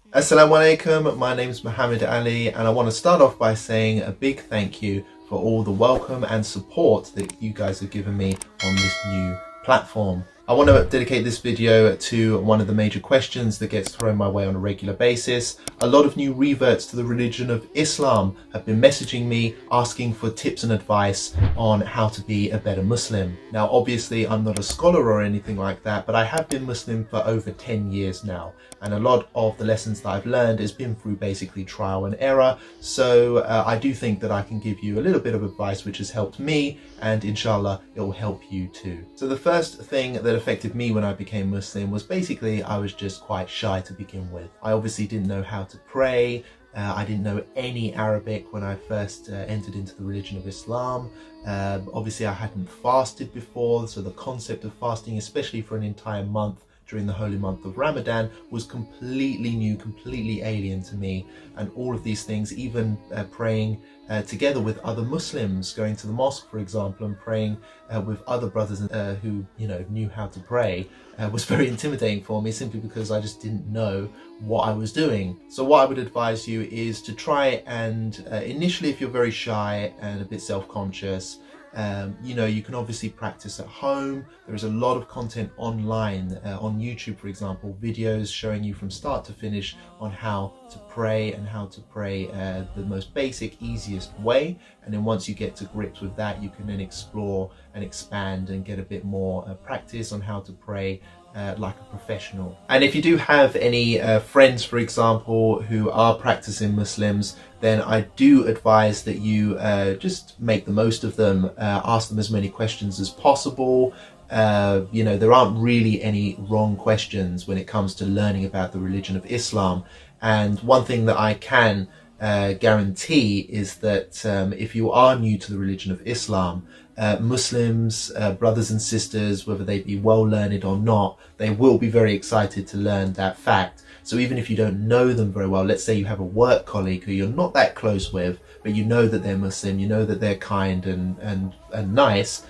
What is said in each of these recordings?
Assalamu alaikum, my name is Muhammad Ali, and I want to start off by saying a big thank you for all the welcome and support that you guys have given me on this new platform. I want to dedicate this video to one of the major questions that gets thrown my way on a regular basis. A lot of new reverts to the religion of Islam have been messaging me asking for tips and advice on how to be a better Muslim. Now obviously I'm not a scholar or anything like that, but I have been Muslim for over 10 years now, and a lot of the lessons that I've learned has been through basically trial and error. So I do think that I can give you a little bit of advice which has helped me, and inshallah it will help you too. So the first thing that affected me when I became Muslim was basically I was just quite shy to begin with. I obviously didn't know how to pray. I didn't know any Arabic when I first entered into the religion of Islam. Obviously I hadn't fasted before, so the concept of fasting, especially for an entire month during the holy month of Ramadan, was completely new, completely alien to me. And all of these things, even praying together with other Muslims, going to the mosque for example and praying with other brothers who knew how to pray, was very intimidating for me, simply because I just didn't know what I was doing. So what I would advise you is to try and initially, if you're very shy and a bit self-conscious, you can obviously practice at home. There is a lot of content online, on YouTube for example, videos showing you from start to finish on how to pray and how to pray the most basic, easiest way. And then once you get to grips with that, you can then explore and expand and get a bit more practice on how to pray like a professional. And if you do have any friends, for example, who are practicing Muslims, then I do advise that you just make the most of them, ask them as many questions as possible. There aren't really any wrong questions when it comes to learning about the religion of Islam. And one thing that I can guarantee is that if you are new to the religion of Islam, Muslims, brothers and sisters, whether they be well learned or not, they will be very excited to learn that fact. So even if you don't know them very well, let's say you have a work colleague who you're not that close with, but you know that they're Muslim, you know that they're kind and nice,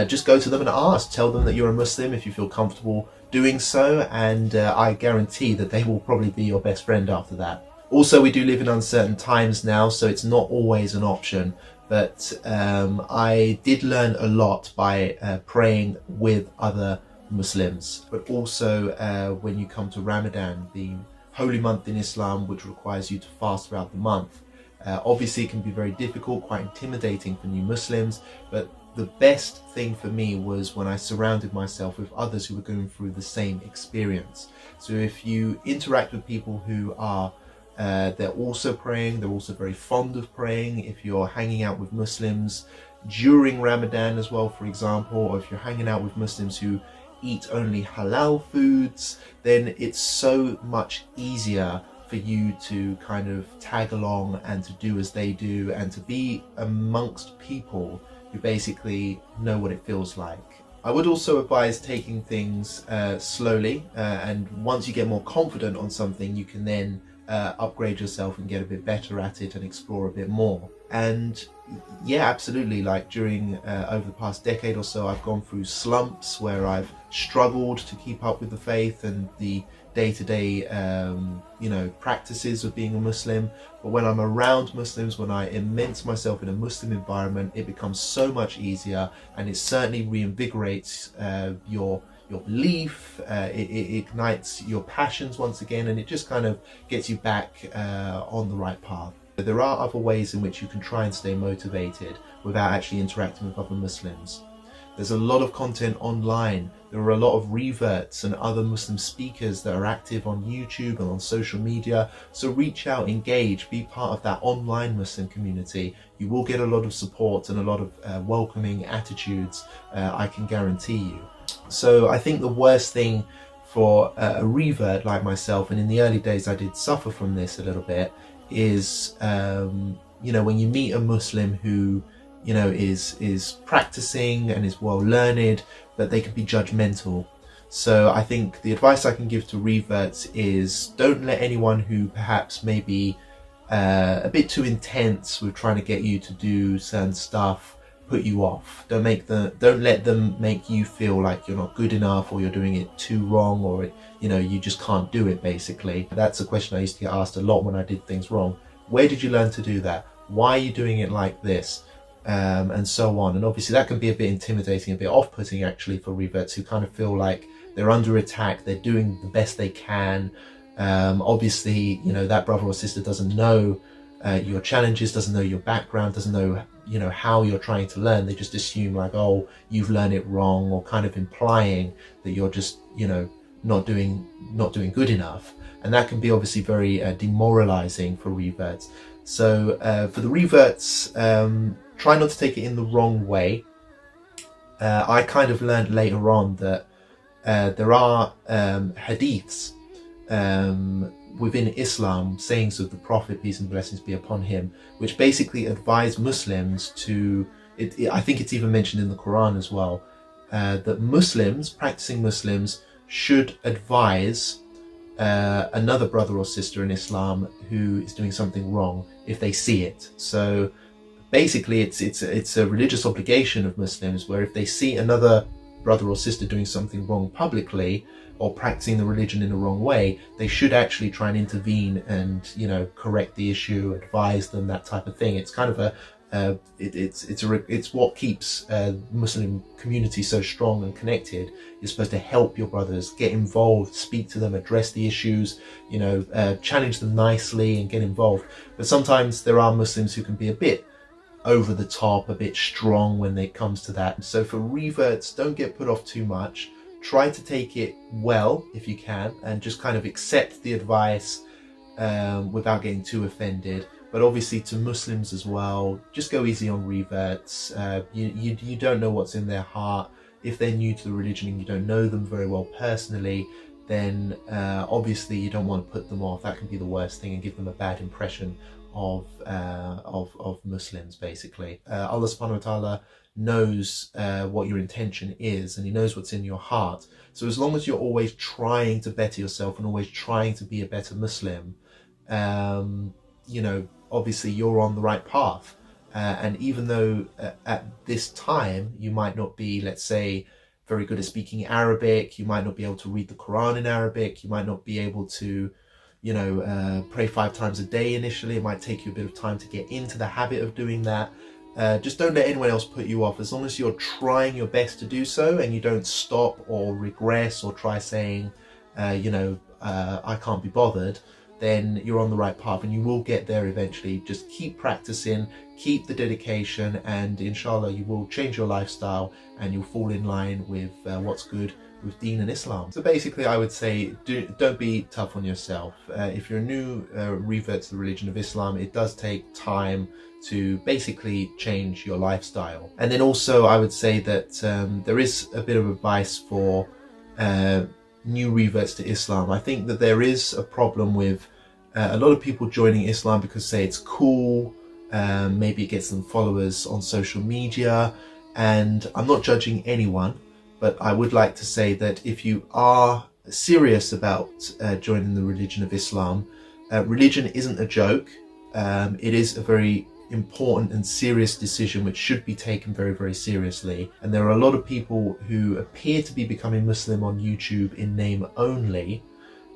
just go to them and ask. Tell them that you're a Muslim if you feel comfortable doing so, and I guarantee that they will probably be your best friend after that. Also, we do live in uncertain times now, so it's not always an option, but I did learn a lot by praying with other Muslims. But also when you come to Ramadan, the holy month in Islam, which requires you to fast throughout the month, obviously it can be very difficult, quite intimidating for new Muslims, but the best thing for me was when I surrounded myself with others who were going through the same experience. So if you interact with people who are they're also praying, they're also very fond of praying, if you're hanging out with Muslims during Ramadan as well, for example, or if you're hanging out with Muslims who eat only halal foods, then it's so much easier for you to kind of tag along and to do as they do and to be amongst people who basically know what it feels like. I would also advise taking things slowly, and once you get more confident on something, you can then upgrade yourself and get a bit better at it and explore a bit more. And yeah, absolutely, like during over the past decade or so, I've gone through slumps where I've struggled to keep up with the faith and the day-to-day practices of being a Muslim. But when I'm around Muslims, when I immerse myself in a Muslim environment, it becomes so much easier, and it certainly reinvigorates your belief, it ignites your passions once again, and it just kind of gets you back on the right path. There are other ways in which you can try and stay motivated without actually interacting with other Muslims. There's a lot of content online. There are a lot of reverts and other Muslim speakers that are active on YouTube and on social media. So reach out, engage, be part of that online Muslim community. You will get a lot of support and a lot of welcoming attitudes, I can guarantee you. So I think the worst thing for a revert like myself, and in the early days I did suffer from this a little bit, is when you meet a Muslim who is practicing and is well learned, but they can be judgmental. So I think the advice I can give to reverts is don't let anyone who perhaps may be a bit too intense with trying to get you to do certain stuff put you off. Don't let them make you feel like you're not good enough, or you're doing it too wrong, or you just can't do it, basically. That's a question I used to get asked a lot when I did things wrong. Where did you learn to do that? Why are you doing it like this? And so on. And obviously that can be a bit intimidating, a bit off-putting actually, for reverts who kind of feel like they're under attack, they're doing the best they can. Obviously, that brother or sister doesn't know your challenges, doesn't know your background, doesn't know how you're trying to learn. They just assume like, oh, you've learned it wrong, or kind of implying that you're just not doing good enough. And that can be obviously very demoralizing for reverts. So for the reverts, try not to take it in the wrong way. I kind of learned later on that there are hadiths within Islam, sayings of the Prophet, peace and blessings be upon him, which basically advise Muslims to, I think it's even mentioned in the Quran as well, that practicing Muslims, should advise another brother or sister in Islam who is doing something wrong if they see it. So basically it's a religious obligation of Muslims, where if they see another brother or sister doing something wrong publicly, or practicing the religion in the wrong way, they should actually try and intervene and correct the issue, advise them, that type of thing. It's kind of it's what keeps Muslim community so strong and connected. You're supposed to help your brothers, get involved, speak to them, address the issues, challenge them nicely and get involved. But sometimes there are Muslims who can be a bit over the top, a bit strong when it comes to that. So for reverts, don't get put off too much. Try to take it well if you can, and just kind of accept the advice without getting too offended. But obviously to Muslims as well, just go easy on reverts. You don't know what's in their heart. If they're new to the religion and you don't know them very well personally, then obviously you don't want to put them off. That can be the worst thing and give them a bad impression of Muslims, basically. Allah subhanahu wa ta'ala knows what your intention is, and he knows what's in your heart. So as long as you're always trying to better yourself and always trying to be a better Muslim, obviously you're on the right path. And even though at this time you might not be, let's say, very good at speaking Arabic, you might not be able to read the Quran in Arabic, you might not be able to pray 5 times a day initially. It might take you a bit of time to get into the habit of doing that. Just don't let anyone else put you off. As long as you're trying your best to do so, and you don't stop or regress or try saying, I can't be bothered, then you're on the right path and you will get there eventually. Just keep practicing, keep the dedication, and inshallah you will change your lifestyle and you'll fall in line with what's good with Deen and Islam. So basically I would say don't be tough on yourself. If you're a new revert to the religion of Islam, it does take time to basically change your lifestyle. And then also I would say that there is a bit of advice for new reverts to Islam. I think that there is a problem with a lot of people joining Islam because, say, it's cool, maybe it gets them followers on social media, and I'm not judging anyone, but I would like to say that if you are serious about joining the religion of Islam, religion isn't a joke. It is a very important and serious decision which should be taken very, very seriously. And there are a lot of people who appear to be becoming Muslim on YouTube in name only,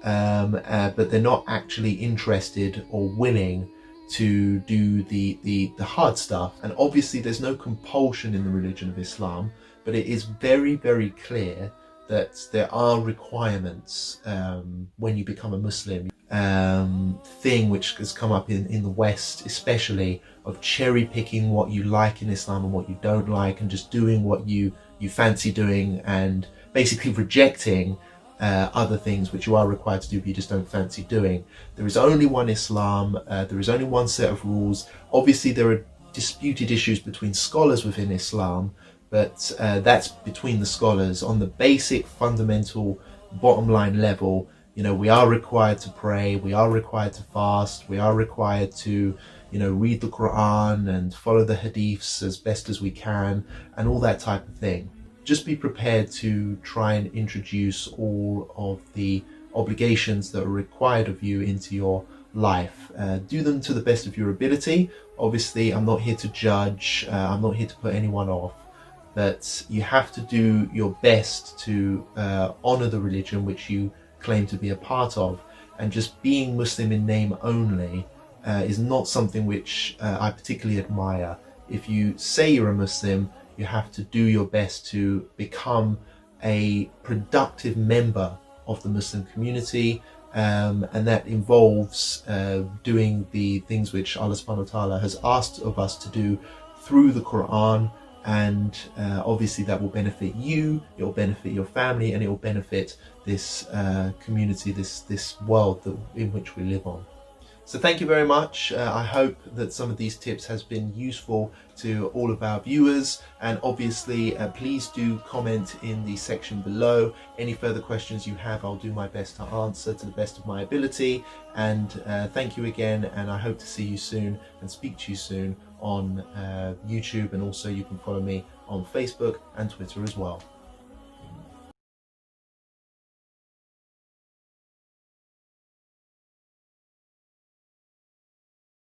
but they're not actually interested or willing to do the hard stuff. And obviously there's no compulsion in the religion of Islam, but it is very, very clear that there are requirements when you become a Muslim. Thing which has come up in the West especially, of cherry picking what you like in Islam and what you don't like, and just doing what you fancy doing, and basically rejecting other things which you are required to do but you just don't fancy doing. There is only one Islam, there is only one set of rules. Obviously there are disputed issues between scholars within Islam, but that's between the scholars. On the basic fundamental bottom line level, we are required to pray, we are required to fast, we are required to read the Quran and follow the hadiths as best as we can, and all that type of thing. Just be prepared to try and introduce all of the obligations that are required of you into your life. Do them to the best of your ability. Obviously, I'm not here to judge, I'm not here to put anyone off, but you have to do your best to honor the religion which you claim to be a part of. And just being Muslim in name only is not something which I particularly admire. If you say you're a Muslim, you have to do your best to become a productive member of the Muslim community, and that involves doing the things which Allah subhanahu wa ta'ala has asked of us to do through the Quran. And obviously that will benefit you, it will benefit your family, and it will benefit this community, this world in which we live on. So thank you very much. I hope that some of these tips has been useful to all of our viewers, and obviously please do comment in the section below. Any further questions you have, I'll do my best to answer to the best of my ability. And thank you again, and I hope to see you soon and speak to you soon on YouTube, and also you can follow me on Facebook and Twitter as well.